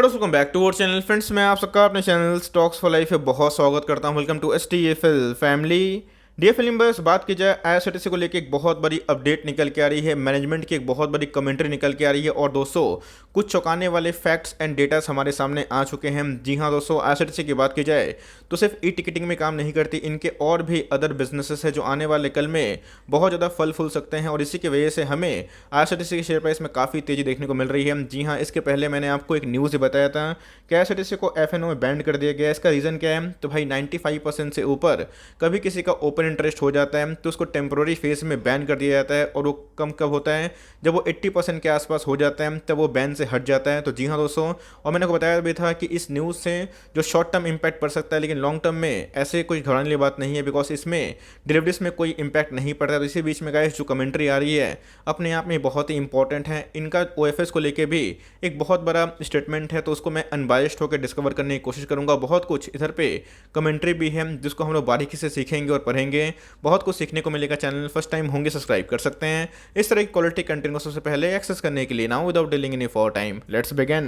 Hello, welcome back to our channel friends. मैं आप सबका अपने चैनल स्टॉक्स फॉर लाइफ में बहुत स्वागत करता हूं। Welcome to STFL family. DFL members, बात की जाए IRCTC को लेकर एक बहुत बड़ी अपडेट निकल के आ रही है। मैनेजमेंट की एक बहुत बड़ी कमेंट्री निकल के आ रही है और दोस्तों कुछ चौंकाने वाले फैक्ट्स एंड डेटास हमारे सामने आ चुके हैं। जी हाँ दोस्तों, IRCTC की बात की जाए तो सिर्फ ई टिकटिंग में काम नहीं करती, इनके और भी अदर बिजनेसेस है जो आने वाले कल में बहुत ज़्यादा फल फूल सकते हैं और इसी की वजह से हमें IRCTC के शेयर प्राइस में काफ़ी तेज़ी देखने को मिल रही है। जी हाँ, इसके पहले मैंने आपको एक न्यूज़ बताया था कि IRCTC को FNO में बैंड कर दिया गया है। इसका रीज़न क्या है? तो भाई 95% से ऊपर कभी किसी का ओपन इंटरेस्ट हो जाता है तो उसको टेम्प्रोरी फेज में बैन कर दिया जाता है और वो कम कब होता है? जब वो 80% के आसपास हो जाता है तब वो बैन से हट जाता है। तो जी हाँ दोस्तों, और मैंने को बताया भी था कि इस न्यूज़ से जो शॉर्ट टर्म इम्पैक्ट पड़ सकता है, लेकिन लॉन्ग टर्म में ऐसे कुछ घबराने वाली बात नहीं है, बिकॉज इसमें डिलीवरीज में कोई इम्पैक्ट नहीं पड़ता है। तो इसी बीच में गाइस जो कमेंट्री आ रही है अपने आप में बहुत ही इंपॉर्टेंट है। इनका OFS को लेके भी एक बहुत बड़ा स्टेटमेंट है, तो उसको मैं अनबायस्ड होकर डिस्कवर करने की कोशिश करूंगा। बहुत कुछ इधर पे कमेंट्री भी है जिसको हम लोग बारीकी से सीखेंगे और पढ़ेंगे। बहुत कुछ सीखने को मिलेगा। चैनल फर्स्ट टाइम होंगे सब्सक्राइब कर सकते हैं इस तरह की क्वालिटी कंटेंट को सबसे पहले एक्सेस करने के लिए। Now without dealing any for time, let's begin.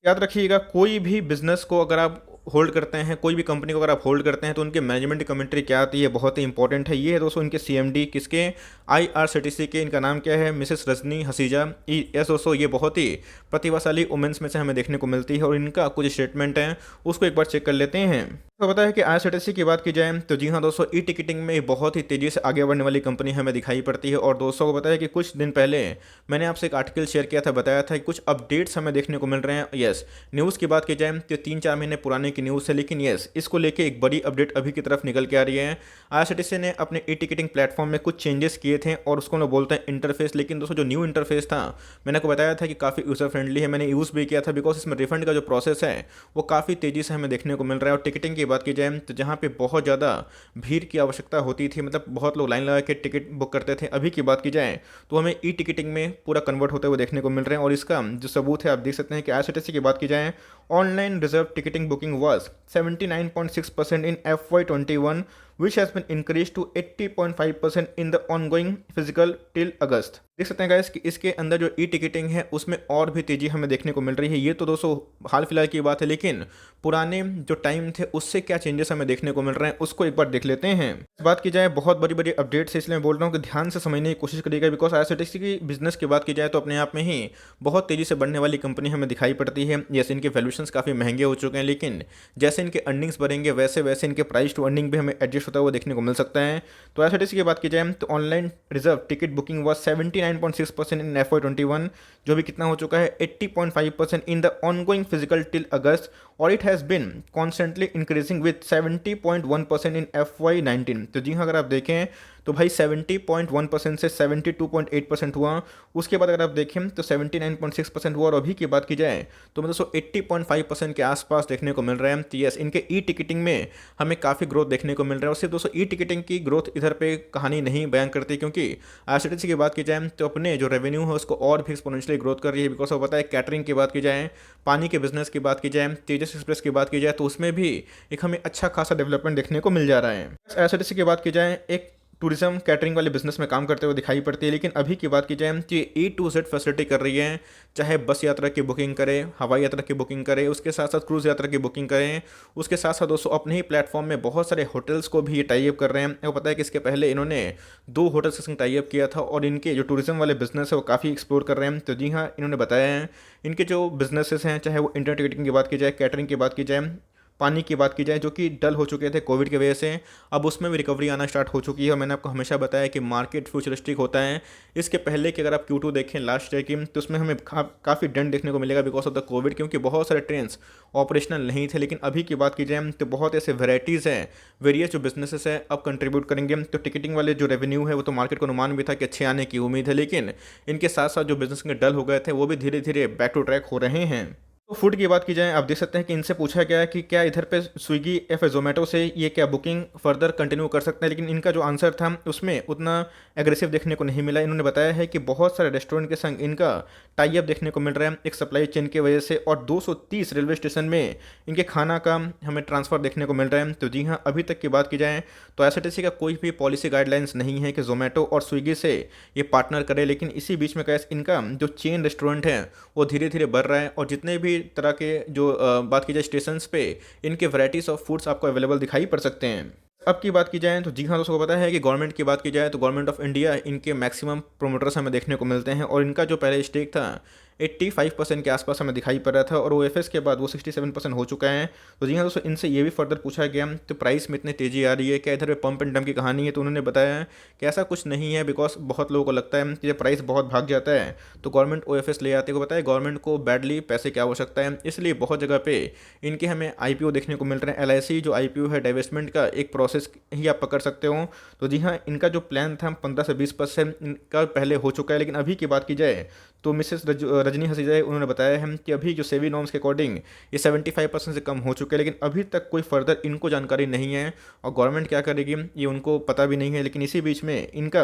याद रखिएगा, कोई भी बिजनेस को अगर आप होल्ड करते हैं, कोई भी कंपनी को अगर आप होल्ड करते हैं तो उनके मैनेजमेंट की कमेंट्री क्या आती है, बहुत ही इंपॉर्टेंट है। ये है दोस्तों इनके CMD किसके, IRCTC के। इनका नाम क्या है? मिसेस रजनी हसीजा। यस दोस्तों, ये बहुत ही प्रतिभाशाली वुमेन्स में से हमें देखने को मिलती है और इनका कुछ स्टेटमेंट है उसको एक बार चेक कर लेते हैं। तो पता है कि IRCTC की बात की जाए तो जी हाँ दोस्तों, ई टिकटिंग में बहुत ही तेज़ी से आगे बढ़ने वाली कंपनी हमें दिखाई पड़ती है। और दोस्तों को पता है कि कुछ दिन पहले मैंने आपसे एक आर्टिकल शेयर किया था, बताया था कि कुछ अपडेट्स हमें देखने को मिल रहे हैं। यस, न्यूज़ की बात की जाए तो 3-4 महीने पुराने की न्यूज़ है, लेकिन यस इसको लेके एक बड़ी अपडेट अभी की तरफ निकल के आ रही है। IRCTC ने अपने ई टिकटिंग प्लेटफॉर्म में कुछ चेंजेस किए थे और उसको लोग बोलते हैं इंटरफेस। लेकिन दोस्तों जो न्यू इंटरफेस था, मैंने आपको बताया था कि काफ़ी यूज़र फ्रेंडली है, मैंने यूज़ भी किया था, बिकॉज इसमें रिफंड का जो प्रोसेस है वो काफ़ी तेज़ी से हमें देखने को मिल रहा है। और टिकटिंग की बात की जाए तो जहाँ पे बहुत ज़्यादा भीड़ की आवश्यकता होती थी, मतलब बहुत लोग लाइन लगा के टिकट बुक करते थे, अभी की बात की जाए तो हमें ई टिकटिंग में पूरा कन्वर्ट होते हुए देखने को मिल रहे हैं। और इसका जो सबूत है आप देख सकते हैं कि IRCTC की बात की जाए, online reserve ticketing booking was 79.6% in FY21 which has been increased to 80.5% in the ongoing physical till अगस्त। देख सकते हैं गाइस कि इसके अंदर जो ई टिकटिंग है उसमें और भी तेज़ी हमें देखने को मिल रही है। ये तो दोस्तों हाल फिलहाल की बात है, लेकिन पुराने जो टाइम थे उससे क्या चेंजेस हमें देखने को मिल रहे हैं उसको एक बार देख लेते हैं। इस बात की जाए बहुत बड़ी बड़ी अपडेट्स है, इसलिए मैं बोल रहा हूँ कि ध्यान से समझने की कोशिश करिएगा, बिकॉज IRCTC की बिजनेस की बात की जाए तो अपने आप में ही बहुत तेज़ी से बढ़ने वाली कंपनी हमें दिखाई पड़ती है। यस, इनके वैल्यूशंस काफ़ी महंगे हो चुके हैं, लेकिन जैसे इनके अर्निंग्स बढ़ेंगे वैसे वैसे इनके प्राइस टू अर्निंग भी हमें एडजस्ट होता हुआ देखने को मिल सकता है। तो IRCTC की बात की जाए तो online reserve ticket booking was 79.6% in FY21, जो भी कितना हो चुका है 80.5% in the ongoing fiscal till August, और it has been constantly increasing with 70.1% in FY19। तो जी हाँ, अगर आप देखें तो भाई 70.1% से 72.8% हुआ। उसके बाद अगर आप देखें तो 79.6% हुआ। और अभी की बात की जाए तो मतलब 80.5% के आसपास देखने को मिल रहा है। तो यस, इनके ई टिकटिंग में हमें काफ़ी ग्रोथ देखने को मिल रहा है। और सिर्फ दोस्तों ई टिकटिंग की ग्रोथ इधर पे कहानी नहीं बयान करती, क्योंकि IRCTC की बात की जाए तो अपने जो रेवेन्यू है उसको और भी एक्सपोनेंशियली ग्रोथ कर रही है। बिकॉज वो पता है कैटरिंग की बात की जाए, पानी के बिजनेस की बात की जाए, तेजस एक्सप्रेस की बात की जाए तो उसमें भी एक हमें अच्छा खासा डेवलपमेंट देखने को मिल जा रहा है। IRCTC की बात की जाए एक टूरिज्म कैटरिंग वाले बिजनेस में काम करते हुए दिखाई पड़ती है, लेकिन अभी की बात की जाए तो ये A to Z फैसिलिटी कर रही है। चाहे बस यात्रा की बुकिंग करें, हवाई यात्रा की बुकिंग करें, उसके साथ साथ क्रूज़ यात्रा की बुकिंग करें, उसके साथ साथ दोस्तों अपने ही प्लेटफॉर्म में बहुत सारे होटल्स को भी ये टाई अप कर रहे हैं। आपको पता है कि इसके पहले इन्होंने 2 होटल्स के संग टाई अप किया था और इनके जो टूरिज्म वाले बिजनेस है वो काफ़ी एक्सप्लोर कर रहे हैं। तो जी हाँ, इन्होंने बताया है इनके जो बिजनेसेस हैं, चाहे वो इंटरनेट टिकटिंग की बात की जाए, कैटरिंग की बात की जाए, पानी की बात की जाए, जो कि डल हो चुके थे कोविड की वजह से, अब उसमें भी रिकवरी आना स्टार्ट हो चुकी है। और मैंने आपको हमेशा बताया कि मार्केट फ्यूचरिस्टिक होता है। इसके पहले कि अगर आप Q2 देखें लास्ट ईयर की तो उसमें हमें काफ़ी डेंट देखने को मिलेगा बिकॉज ऑफ द कोविड, क्योंकि बहुत सारे ट्रेन्स ऑपरेशनल नहीं थे। लेकिन अभी की बात की जाए तो बहुत ऐसे वेराइटीज़ हैं, वेरियस जो बिजनेसेस है अब कंट्रीब्यूट करेंगे। तो टिकटिंग वाले जो रेवेन्यू है वो तो मार्केट को अनुमान भी था कि अच्छे आने की उम्मीद है, लेकिन इनके साथ साथ जो बिजनेस के डल हो गए थे वो भी धीरे धीरे बैक टू ट्रैक हो रहे हैं। तो फूड की बात की जाए, आप देख सकते हैं कि इनसे पूछा गया है कि क्या इधर पे स्विगी या फिर जोमेटो से ये क्या बुकिंग फर्दर कंटिन्यू कर सकते हैं, लेकिन इनका जो आंसर था उसमें उतना एग्रेसिव देखने को नहीं मिला। इन्होंने बताया है कि बहुत सारे रेस्टोरेंट के संग इनका टाई अप देखने को मिल रहा है एक सप्लाई चेन की वजह से, और 230 रेलवे स्टेशन में इनके खाना का हमें ट्रांसफ़र देखने को मिल रहा है। तो जी हाँ, अभी तक की बात की जाए तो IRCTC का कोई भी पॉलिसी गाइडलाइंस नहीं है कि जोमेटो और स्विगी से ये पार्टनर करे, लेकिन इसी बीच में कैसे इनका जो चेन रेस्टोरेंट है वो धीरे धीरे बढ़ रहा है। और जितने भी तरह के जो बात की जाए स्टेशंस पे इनके वैराइटीज़ ऑफ फूड्स आपको अवेलेबल दिखाई पड़ सकते हैं। अब की बात की जाए तो जी हाँ, दोस्तों को पता है कि गवर्नमेंट की बात की जाए तो गवर्नमेंट ऑफ इंडिया इनके मैक्सिमम प्रोमोटर्स हमें देखने को मिलते हैं और इनका जो पहले स्टेक था 85% के आसपास हमें दिखाई पड़ रहा था और ओएफएस के बाद वो 67% हो चुका है। तो जी हाँ दोस्तों, इनसे ये भी फर्दर पूछा गया तो प्राइस में इतनी तेज़ी आ रही है, क्या इधर पे पंप एंड डंप की कहानी है? तो उन्होंने बताया कि ऐसा कुछ नहीं है, बिकॉज बहुत लोगों को लगता है कि जब प्राइस बहुत भाग जाता है तो गवर्नमेंट ओएफएस ले आते को बताया गवर्नमेंट को बैडली पैसे की आवश्यकता है, इसलिए बहुत जगह पे इनके हमें आईपीओ देखने को मिल रहे हैं। एलआईसी जो आईपीओ है डाइवेस्टमेंट का एक प्रोसेस ही आप पकड़ सकते हो। तो जी हाँ, इनका जो प्लान था 15 से 20% इनका पहले हो चुका है, लेकिन अभी की बात की जाए तो मिसेस रजनी हसीजाई उन्होंने बताया है कि अभी जो सेबी नॉर्म्स के अकॉर्डिंग ये 75% से कम हो चुके हैं, लेकिन अभी तक कोई फर्दर इनको जानकारी नहीं है और गवर्नमेंट क्या करेगी ये उनको पता भी नहीं है। लेकिन इसी बीच में इनका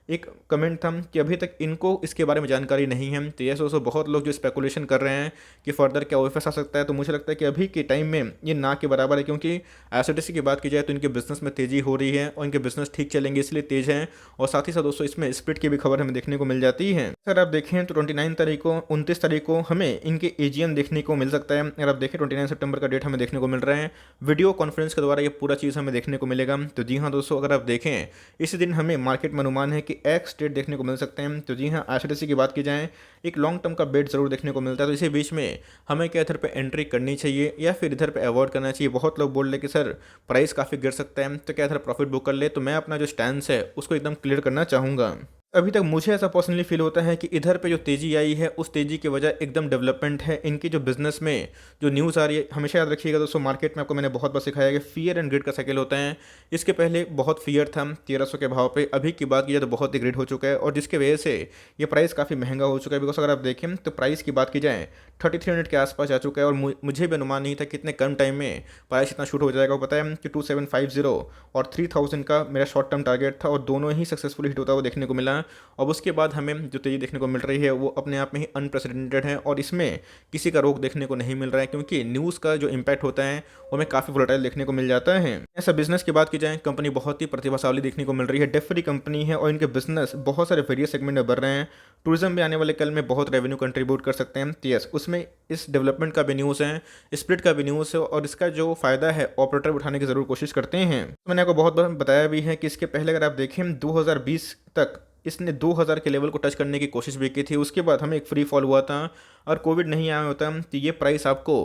एक कमेंट था कि अभी तक इनको इसके बारे में जानकारी नहीं है। तो ये सोचो बहुत लोग जो स्पेकुलेशन कर रहे हैं कि फर्दर क्या ओएफएस आ सकता है, तो मुझे लगता है कि अभी के टाइम में ये ना के बराबर है, क्योंकि आईआरसीटीसी की बात की जाए तो इनके बिजनेस में तेज़ी हो रही है और इनके बिजनेस ठीक चलेंगे इसलिए तेज़ हैं। और साथ ही साथ दोस्तों इसमें स्प्लिट की भी खबर हमें देखने को मिल जाती है। सर आप देखें तो 29 तारीख को 29 तारीख को हमें इनके एजीएम देखने को मिल सकता है। अगर आप देखें 29 सितंबर का डेट हमें देखने को मिल रहा है, वीडियो कॉन्फ्रेंस के द्वारा ये पूरा चीज़ हमें देखने को मिलेगा। तो जी हाँ दोस्तों, अगर आप देखें इसी दिन हमें मार्केट में अनुमान है कि एक्स डेट देखने को मिल सकते हैं। तो जी हाँ, आईआरसीटीसी की बात की जाए एक लॉन्ग टर्म का बेट जरूर देखने को मिलता है। तो इसी बीच में हमें क्या इधर पे एंट्री करनी चाहिए या फिर इधर पे अवॉइड करना चाहिए? बहुत लोग बोल रहे कि सर प्राइस काफ़ी गिर सकता है, तो क्या इधर प्रॉफिट बुक कर ले? तो मैं अपना जो स्टैंड है उसको एकदम क्लियर करना चाहूँगा। अभी तक मुझे ऐसा पर्सनली फील होता है कि इधर पे जो तेज़ी आई है उस तेज़ी की वजह एकदम डेवलपमेंट है इनकी जो बिज़नेस में जो न्यूज़ आ रही है। हमेशा याद रखिएगा दोस्तों, मार्केट में आपको मैंने बहुत बार सिखाया कि फियर एंड ग्रिड का साइकिल होता है। इसके पहले बहुत फियर था 1300 के भाव पे, अभी की बात की जाए तो बहुत ही ग्रिड हो चुका है और जिसकी वजह से ये प्राइस काफ़ी महंगा हो चुका है। बिकॉज अगर आप देखें तो प्राइस की बात की जाए 3300 के आसपास आ चुका है और मुझे भी अनुमान नहीं था कि इतने कम टाइम में प्राइस इतना शूट हो जाएगा। पता है कि 2750 और 3000 का मेरा शॉर्ट टर्म टारगेट था और दोनों ही सक्सेसफुल हिट होता हुआ देखने को मिला। और उसके बाद हमें जो तेज़ी देखने को मिल रही है वो अपने आप में ही अनप्रेसिडेंटेड है और इसमें किसी का रोक देखने को नहीं मिल रहा है, क्योंकि न्यूज़ का जो इम्पैक्ट होता है वो हमें काफ़ी वोलेटाइल देखने को मिल जाता है। ऐसा बिजनेस की बात की जाए, कंपनी बहुत ही प्रतिभाशाली देखने को मिल रही है, डेट फ्री कंपनी है और इनके बिजनेस बहुत सारे वेरियस सेगमेंट में बढ़ रहे हैं। टूरिज्म भी आने वाले कल में बहुत रेवेन्यू कंट्रीब्यूट कर सकते हैं। तो यस, उसमें इस डेवलपमेंट का भी न्यूज़ है, स्प्लिट का भी न्यूज़ है और इसका जो फ़ायदा है ऑपरेटर उठाने की ज़रूर कोशिश करते हैं। मैंने आपको बहुत बार बताया भी है कि इसके पहले अगर आप देखें 2020 तक इसने 2000 के लेवल को टच करने की कोशिश भी की थी। उसके बाद हमें एक फ्री फॉल हुआ था और कोविड नहीं आया होता तो ये प्राइस आपको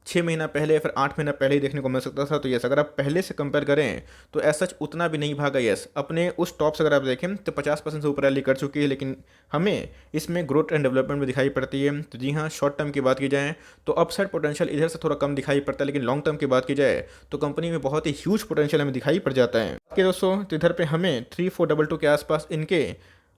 6 महीना पहले या फिर 8 महीना पहले ही देखने को मिल सकता था। तो यस, अगर आप पहले से कंपेयर करें तो ऐसा उतना भी नहीं भागा। यस, अपने उस टॉप से अगर आप देखें तो 50% से ऊपर रैली कर चुकी है, लेकिन हमें इसमें ग्रोथ एंड डेवलपमेंट भी दिखाई पड़ती है। तो जी हाँ, शॉर्ट टर्म की बात की जाए तो अपसाइड पोटेंशियल इधर से थोड़ा कम दिखाई पड़ता है, लेकिन लॉन्ग टर्म की बात की जाए तो कंपनी में बहुत ही ह्यूज पोटेंशियल हमें दिखाई पड़ जाता है। कि दोस्तों तो इधर पे हमें 3422 के आसपास इनके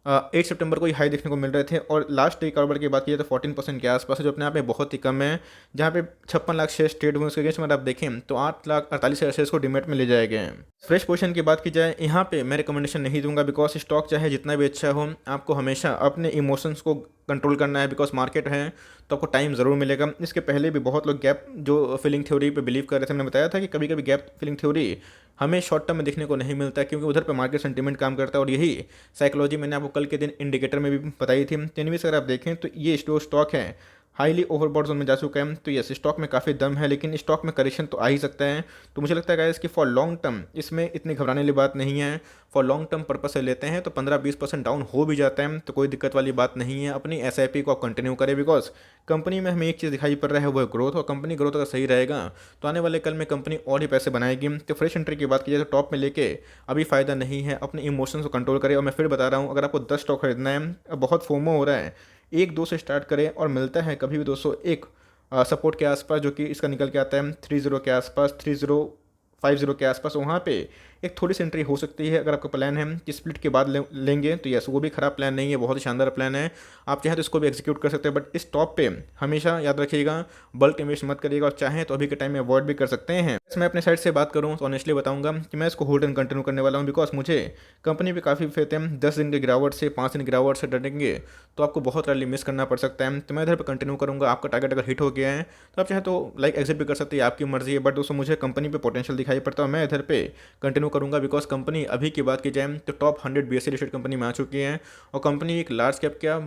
8 सितंबर को ही हाई देखने को मिल रहे थे और लास्ट डे कारोबार की बात की जाए तो 14% के आसपास है, जो अपने आप में बहुत ही कम है। जहाँ पे 56 लाख शेयर ट्रेड हुए, उसके अगेंस्ट में आप देखें तो 8,48,000 शेयर्स को डीमैट में ले जाए गए हैं। फ्रेश पोजीशन की बात की जाए, यहाँ पे मैं रिकमेंडेशन नहीं दूंगा, बिकॉज स्टॉक चाहे जितना भी अच्छा हो आपको हमेशा अपने इमोशंस को कंट्रोल करना है। बिकॉज मार्केट है तो आपको टाइम ज़रूर मिलेगा। इसके पहले भी बहुत लोग गैप जो फिलिंग थ्योरी पे बिलीव कर रहे थे, मैंने बताया था कि कभी कभी गैप फिलिंग थ्योरी हमें शॉर्ट टर्म में देखने को नहीं मिलता है, क्योंकि उधर पे मार्केट सेंटीमेंट काम करता है और यही साइकोलॉजी मैंने आपको कल के दिन इंडिकेटर में भी बताई थी। एनीवेज अगर आप देखें तो ये जो स्टॉक है हाईली ओवरबॉट जोन में जा चुका है। तो यस, स्टॉक में काफ़ी दम है, लेकिन स्टॉक में करेक्शन तो आ ही सकता है। तो मुझे लगता है गाइस कि फॉर लॉन्ग टर्म इसमें इतनी घबराने वाली बात नहीं है। फॉर लॉन्ग टर्म पर्पस से लेते हैं तो 15-20% डाउन हो भी जाता है तो कोई दिक्कत वाली बात नहीं है। अपनी एसआईपी को आप कंटिन्यू करें, बिकॉज कंपनी में हमें एक चीज़ दिखाई पड़ रहा है वो है ग्रोथ, और कंपनी ग्रोथ अगर सही रहेगा तो आने वाले कल में कंपनी और ही पैसे बनाएगी। तो फ्रेश एंट्री की बात की जाए तो टॉप में लेके अभी फ़ायदा नहीं है, अपने इमोशंस को कंट्रोल करें। और मैं फिर बता रहा हूँ, अगर आपको 10 स्टॉक खरीदना है, बहुत फोमो हो रहा है, 1-2 से स्टार्ट करें और मिलता है कभी भी दोस्तों एक सपोर्ट के आसपास, जो कि इसका निकल के आता है 30 के आसपास, 3050 के आसपास, वहाँ पे एक थोड़ी सी एंट्री हो सकती है। अगर आपका प्लान है कि स्प्लिट के बाद लेंगे तो यस, वो भी खराब प्लान नहीं है, बहुत ही शानदार प्लान है। आप चाहें तो इसको भी एग्जीक्यूट कर सकते हैं, बट इस टॉप पे हमेशा याद रखिएगा बल्क इन्वेस्ट मत करिएगा, और चाहें तो अभी के टाइम में अवॉइड भी कर सकते हैं। मैं अपने साइड से बात करूँ तो ऑनेस्टली बताऊंगा कि मैं इसको होल्ड एंड कंटिन्यू करने वाला हूँ, बिकॉज मुझे कंपनी पर काफ़ी फेथ है। 10 दिन के गिरावट से 5 दिन गिरावट से डरेंगे तो आपको बहुत रैली मिस करना पड़ सकता है। तो मैं इधर पर कंटिन्यू करूँगा। आपका टारगेट अगर हिट हो गया है तो आप चाहे तो लाइक एग्जिट भी कर सकते हैं, आपकी मर्जी है। बट दोस्तों मुझे कंपनी पे पोटेंशियल दिखाई पड़ता है, मैं इधर पे कंटिन्यू कंटिन्यू करूंगा, बिकॉज कंपनी अभी की बात की जाए तो टॉप 100 BSE लिस्टेड कंपनी में आ चुकी है और कंपनी एक लार्ज कैप क्या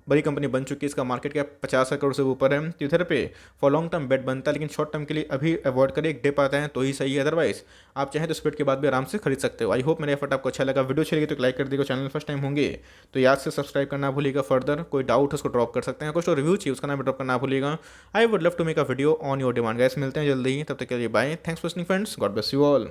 बड़ी कंपनी बन चुकी है। इसका मार्केट कैप 50 करोड़ से ऊपर है, तो इधर पे फॉर लॉन्ग टर्म बेट बनता है, लेकिन शॉर्ट टर्म के लिए अभी अवॉइड करें, एक डिप आता है तो ही सही है, अदरवाइज आप चाहें तो स्प्लिट के बाद भी आराम से खरीद सकते हो। आई होप मेरा एफर्ट आपको अच्छा लगा। वीडियो अच्छी लगी तो लाइक कर दीजिएगा, चैनल फर्स्ट टाइम होंगे तो याद से सब्सक्राइब करना भूलिएगा। फर्दर कोई डाउट है उसको ड्रॉप कर सकते हैं, कुछ तो रिव्यू चाहिए उसका नाम ड्रॉप करना भूलिएगा। I would love to make a video on your demand. Guys मिलते हैं जल्दी ही, तब तक के लिए bye. Thanks for listening friends, God bless you all.